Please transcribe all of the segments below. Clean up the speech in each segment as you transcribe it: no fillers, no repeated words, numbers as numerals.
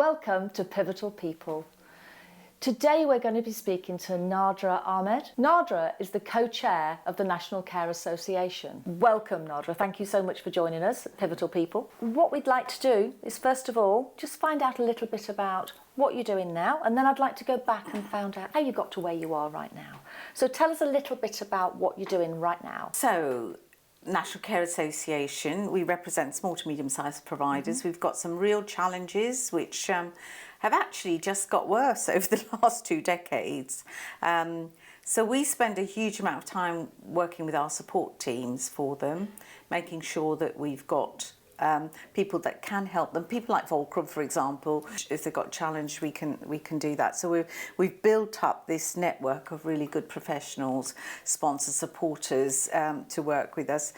Welcome to Pivotal People. Today we're going to be speaking to Nadra Ahmed. Nadra is the co-chair of the National Care Association. Welcome, Nadra. Thank you so much for joining us at Pivotal People. What we'd like to do is, first of all, just find out a little bit about what you're doing now, and then I'd like to go back and find out how you got to where you are right now. So tell us a little bit about what you're doing right now. So, National Care Association, we represent small to medium-sized providers. We've got some real challenges which have actually just got worse over the last 2 decades. So we spend a huge amount of time working with our support teams for them, making sure that we've got people that can help them. People like Fulcrum, for example, if they've got challenged, we can do that. So we've built up this network of really good professionals, sponsors, supporters to work with us.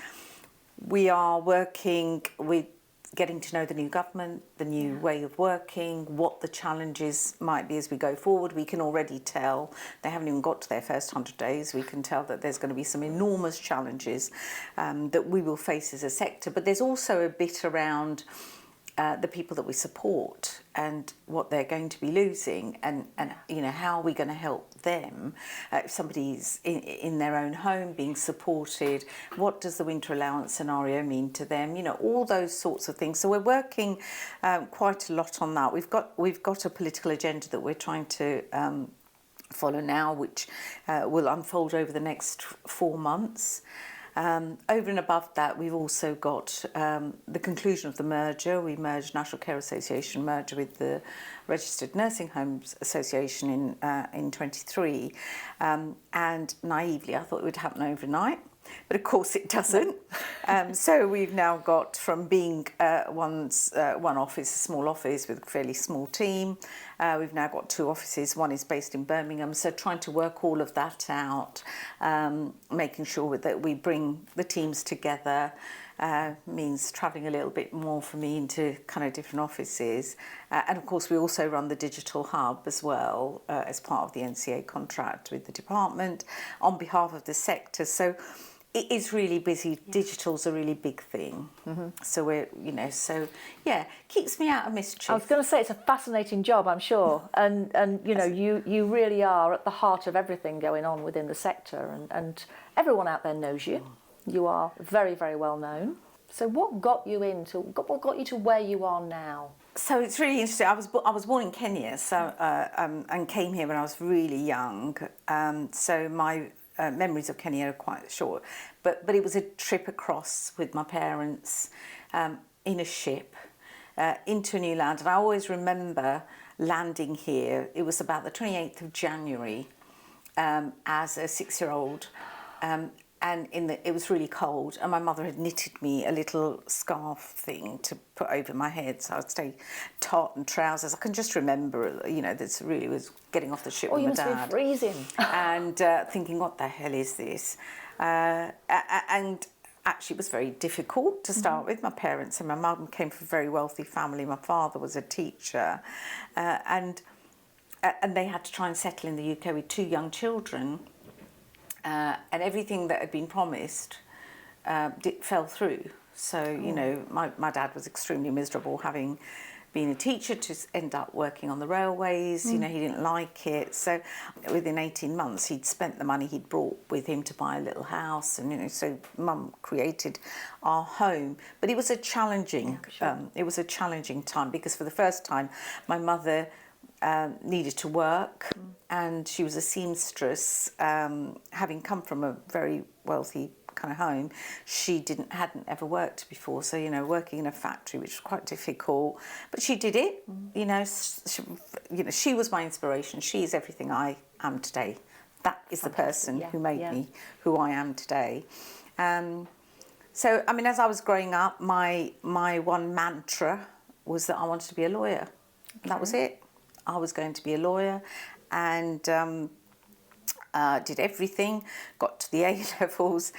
We are working with getting to know the new government, the new way of working, what the challenges might be as we go forward. We can already tell, they haven't even got to their first 100 days, we can tell that there's going to be some enormous challenges that we will face as a sector. But there's also a bit around the people that we support and what they're going to be losing, and you know, how are we going to help them if somebody's in their own home being supported. What does the winter allowance scenario mean to them? You know, all those sorts of things. So we're working quite a lot on that. We've got a political agenda that we're trying to follow now, which will unfold over the next 4 months. Over and above that, we've also got the conclusion of the merger. We merged National Care Association merger with the Registered Nursing Homes Association in 23, and naively I thought it would happen overnight, but of course it doesn't. So we've now got from being one office, a small office with a fairly small team, we've now got 2 offices. One is based in Birmingham, so trying to work all of that out, making sure that we bring the teams together, means travelling a little bit more for me into kind of different offices. And of course we also run the digital hub as well, as part of the NCA contract with the department on behalf of the sector. So it is really busy. Digital's a really big thing. So we're, you know, so yeah, keeps me out of mischief. I was going to say it's a fascinating job, I'm sure, and you know, you really are at the heart of everything going on within the sector, and everyone out there knows you. You are very, very well known. So what got you to where you are now? So it's really interesting. I was born in Kenya, so and came here when I was really young. So my memories of Kenya are quite short, but it was a trip across with my parents in a ship into a new land, and I always remember landing here. It was about the 28th of January as a 6-year-old. And it was really cold, and my mother had knitted me a little scarf thing to put over my head, so I'd stay tot and trousers. I can just remember, you know, this really was getting off the ship with my dad. Oh, you must be freezing. And thinking, what the hell is this? And actually it was very difficult to start with. My parents and my mum came from a very wealthy family. My father was a teacher, and they had to try and settle in the UK with 2 young children. And everything that had been promised fell through. So, you know, my dad was extremely miserable, having been a teacher, to end up working on the railways. You know, he didn't like it. So within 18 months, he'd spent the money he'd brought with him to buy a little house. And, you know, so Mum created our home. But it was a challenging, time, because for the first time, my mother needed to work, and she was a seamstress. Having come from a very wealthy kind of home, she hadn't ever worked before, so, you know, working in a factory, which was quite difficult, but she did it. You know, she was my inspiration. She is everything I am today. That is the person who made me who I am today. So I mean, as I was growing up, my one mantra was that I wanted to be a lawyer. And that was it. I was going to be a lawyer, and did everything, got to the A-levels,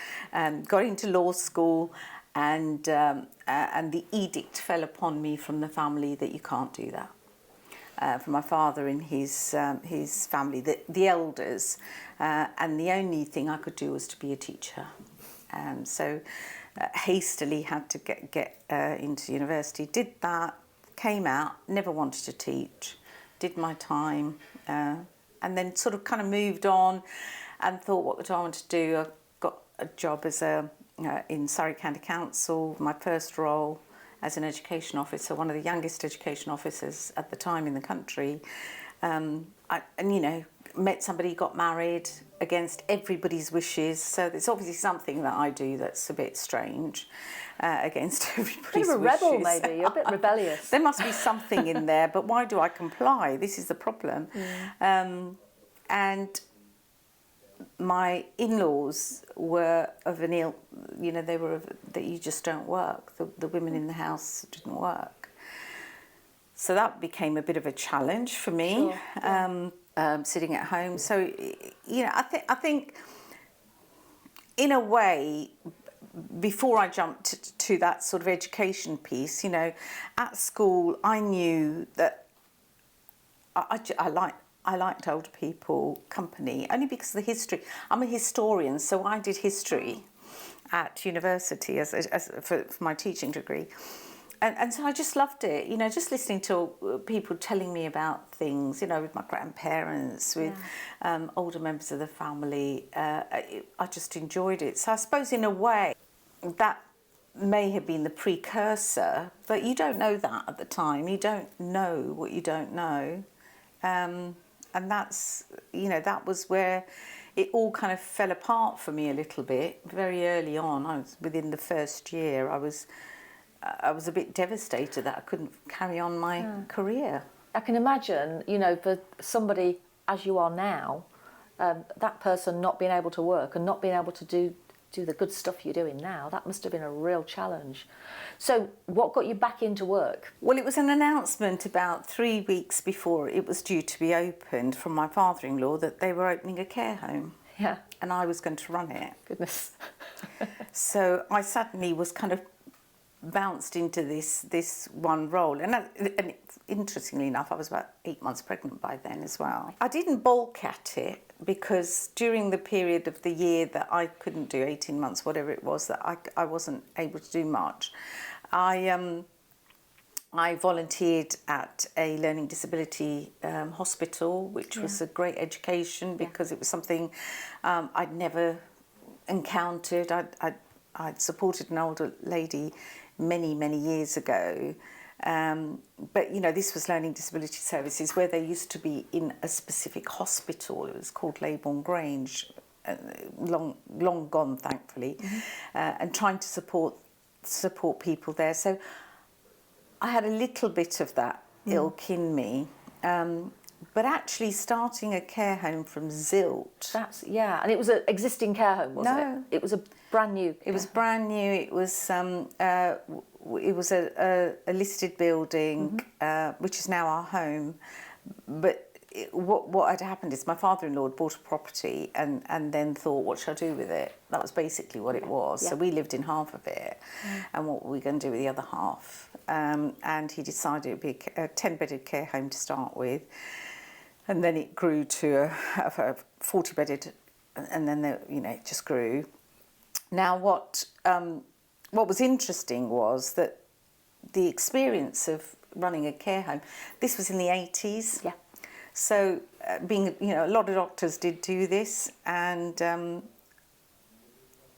got into law school, and the edict fell upon me from the family that you can't do that. From my father and his family, the elders, and the only thing I could do was to be a teacher. So hastily had to get into university, did that, came out, never wanted to teach, did my time, and then sort of kind of moved on and thought, what do I want to do? I got a job as in Surrey County Council, my first role as an education officer, one of the youngest education officers at the time in the country. And met somebody, got married against everybody's wishes. So it's obviously something that I do that's a bit strange, against everybody's wishes. Bit of a rebel, maybe. You're a bit rebellious. There must be something in there, but why do I comply? This is the problem. And my in-laws were of an ill, they were that you just don't work. The women in the house didn't work. So that became a bit of a challenge for me, sitting at home. So, I think in a way, before I jumped to that sort of education piece, at school I knew that I liked older people company, only because of the history. I'm a historian, so I did history at university as for my teaching degree. And so I just loved it, just listening to people telling me about things, with my grandparents, with older members of the family. I just enjoyed it. So I suppose in a way that may have been the precursor, but you don't know that at the time. You don't know what you don't know. And that's, that was where it all kind of fell apart for me a little bit. Very early on, within the first year, I was a bit devastated that I couldn't carry on my career. I can imagine, for somebody as you are now, that person not being able to work and not being able to do the good stuff you're doing now, that must have been a real challenge. So what got you back into work? Well, it was an announcement about 3 weeks before it was due to be opened from my father-in-law that they were opening a care home. Yeah. And I was going to run it. Goodness. So I suddenly was kind of bounced into this one role, and interestingly enough, I was about 8 months pregnant by then as well. I didn't balk at it because during the period of the year that I couldn't do, 18 months, whatever it was, that I wasn't able to do much, I volunteered at a learning disability hospital, which was a great education because it was something I'd never encountered. I'd supported an older lady many years ago, but this was learning disability services where they used to be in a specific hospital. It was called Leybourne Grange, long gone thankfully, and trying to support people there. So I had a little bit of that ilk in me. But actually starting a care home from zilch. And it was an existing care home, wasn't it? It was a brand new. It was brand new. It was a listed building, which is now our home. But what had happened is my father-in-law had bought a property and then thought, what should I do with it? That was basically what it was. So we lived in half of it, and what were we going to do with the other half? And he decided it would be a 10-bedded care home to start with. And then it grew to a 40-bedded, and then it just grew. Now, what was interesting was that the experience of running a care home. This was in the 80s. Yeah. So, a lot of doctors did do this, and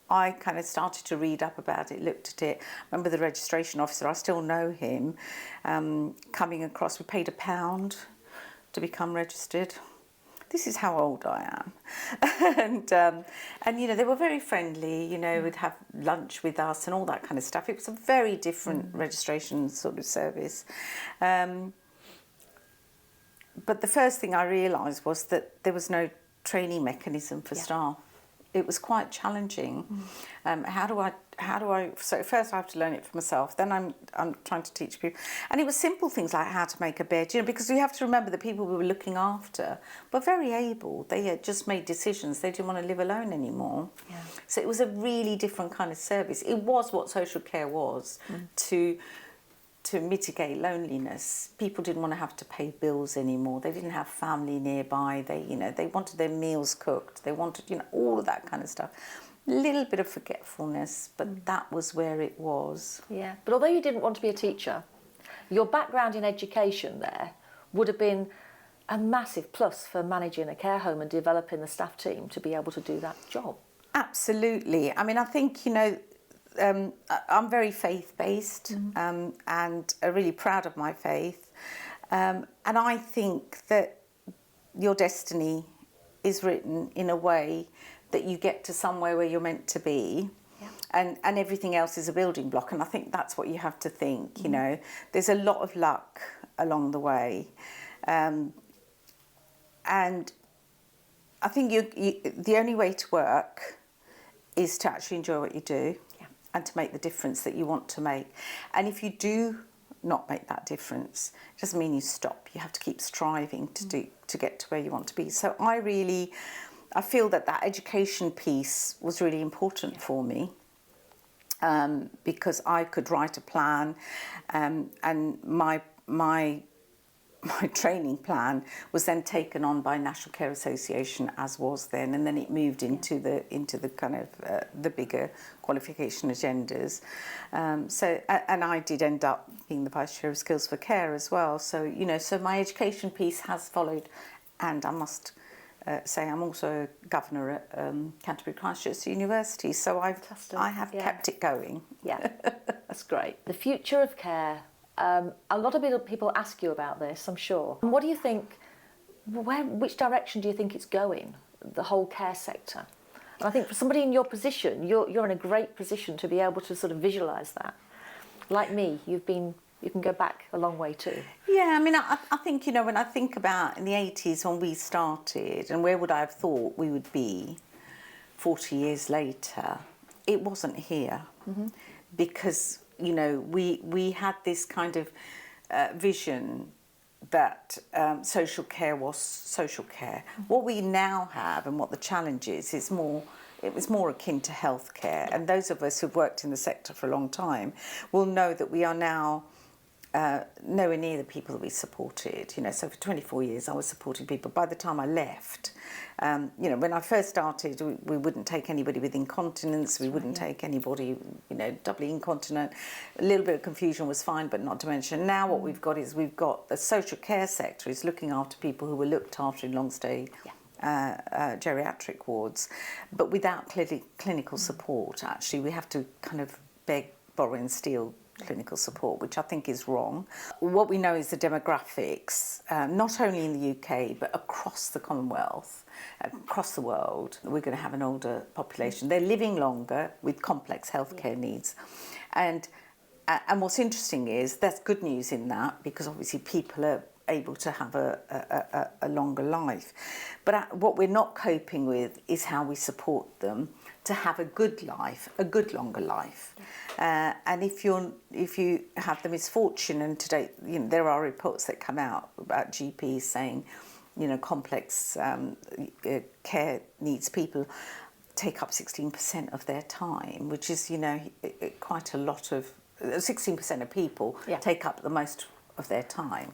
I kind of started to read up about it, looked at it. I remember the registration officer. I still know him. Coming across, we paid £1 to become registered. This is how old I am. and they were very friendly, would have lunch with us and all that kind of stuff. It was a very different registration sort of service. But the first thing I realised was that there was no training mechanism for staff. It was quite challenging. How do I? So first I have to learn it for myself. Then I'm trying to teach people, and it was simple things like how to make a bed. Because we have to remember the people we were looking after were very able. They had just made decisions. They didn't want to live alone anymore. Yeah. So it was a really different kind of service. It was what social care was to mitigate loneliness. People didn't want to have to pay bills anymore. They didn't have family nearby. They wanted their meals cooked. They wanted, all of that kind of stuff. A little bit of forgetfulness, but that was where it was. Yeah. But although you didn't want to be a teacher, Your background in education there would have been a massive plus for managing a care home and developing the staff team to be able to do that job. Absolutely. I mean, I think, I'm very faith-based and really proud of my faith. And I think that your destiny is written in a way that you get to somewhere where you're meant to be. Yeah. And everything else is a building block. And I think that's what you have to think, There's a lot of luck along the way. And I think the only way to work is to actually enjoy what you do and to make the difference that you want to make. And if you do not make that difference, it doesn't mean you stop. You have to keep striving to get to where you want to be. So I feel that education piece was really important for me, because I could write a plan, and my training plan was then taken on by National Care Association, as was then, and then it moved into the kind of the bigger qualification agendas. And I did end up being the Vice Chair of Skills for Care as well. So so my education piece has followed, and I must say I'm also a governor at Canterbury Christchurch University. So I have kept it going. Yeah, that's great. The future of care. A lot of people ask you about this, I'm sure. What do you think, which direction do you think it's going, the whole care sector? And I think for somebody in your position, you're in a great position to be able to sort of visualise that. Like me, you can go back a long way too. Yeah, I mean, I think, when I think about in the 80s when we started, and where would I have thought we would be 40 years later, it wasn't here. Because we had this kind of vision that social care was social care. What we now have and what the challenge is it was more akin to healthcare. And those of us who've worked in the sector for a long time will know that we are now nowhere near the people that we supported. So for 24 years I was supporting people. By the time I left, when I first started, we wouldn't take anybody with incontinence, we wouldn't take anybody, doubly incontinent. A little bit of confusion was fine, but not dementia. Now what we've got is the social care sector is looking after people who were looked after in long stay geriatric wards, but without clinical support. Actually, we have to kind of beg, borrow and steal clinical support, which I think is wrong. What we know is the demographics, not only in the UK, but across the Commonwealth, across the world, we're going to have an older population. They're living longer with complex healthcare needs. And what's interesting is there's good news in that, because obviously people are able to have a longer life. But what we're not coping with is how we support them to have a good life, a good longer life. And if you have the misfortune, and today there are reports that come out about GPs saying complex care needs people take up 16% of their time, which is quite a lot of 16% of people take up the most of their time,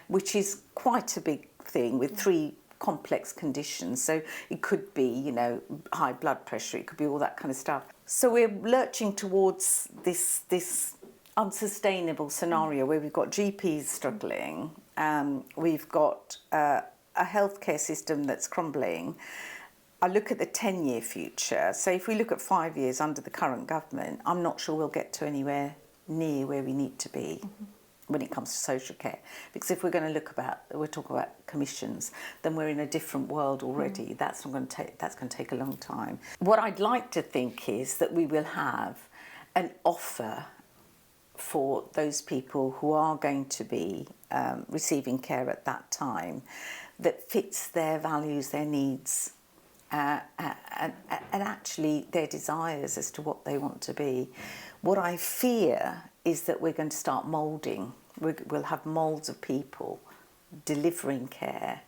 which is quite a big thing with three complex conditions. So it could be high blood pressure, it could be all that kind of stuff. So we're lurching towards this unsustainable scenario where we've got GPs struggling, we've got a healthcare system that's crumbling. I look at the 10-year future. So if we look at 5 years under the current government, I'm not sure we'll get to anywhere near where we need to be when it comes to social care. Because if we're going to talk about commissions, then we're in a different world already. That's going to take a long time. What I'd like to think is that we will have an offer for those people who are going to be receiving care at that time that fits their values, their needs, and actually their desires as to what they want to be. What I fear is that we're going to start moulding. We'll have moulds of people delivering care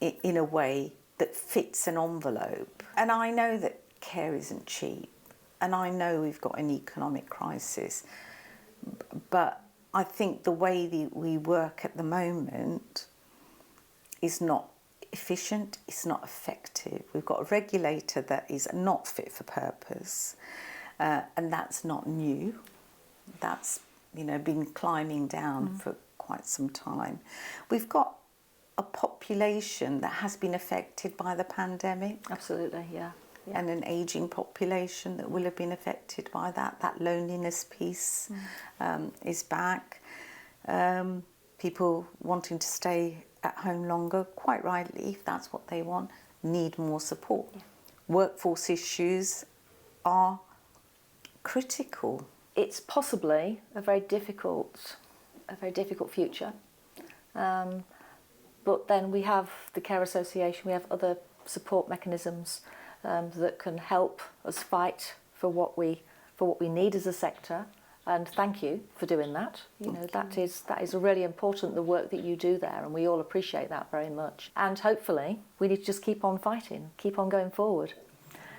in a way that fits an envelope. And I know that care isn't cheap, and I know we've got an economic crisis, but I think the way that we work at the moment is not efficient, it's not effective. We've got a regulator that is not fit for purpose, and that's not new. That's been climbing down for quite some time. We've got a population that has been affected by the pandemic. Absolutely, yeah. And an ageing population that will have been affected by that. That loneliness piece is back. People wanting to stay at home longer, quite rightly, if that's what they want, need more support. Yeah. Workforce issues are critical. It's possibly a very difficult future. But then we have the Care Association, we have other support mechanisms that can help us fight for what we need as a sector. And thank you for doing that. That is really important, the work that you do there, and we all appreciate that very much. And hopefully we need to just keep on fighting, keep on going forward.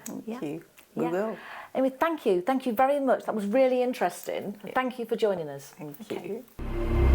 Thank you. We will. Anyway, thank you very much. That was really interesting. Yeah. Thank you for joining us. Thank you.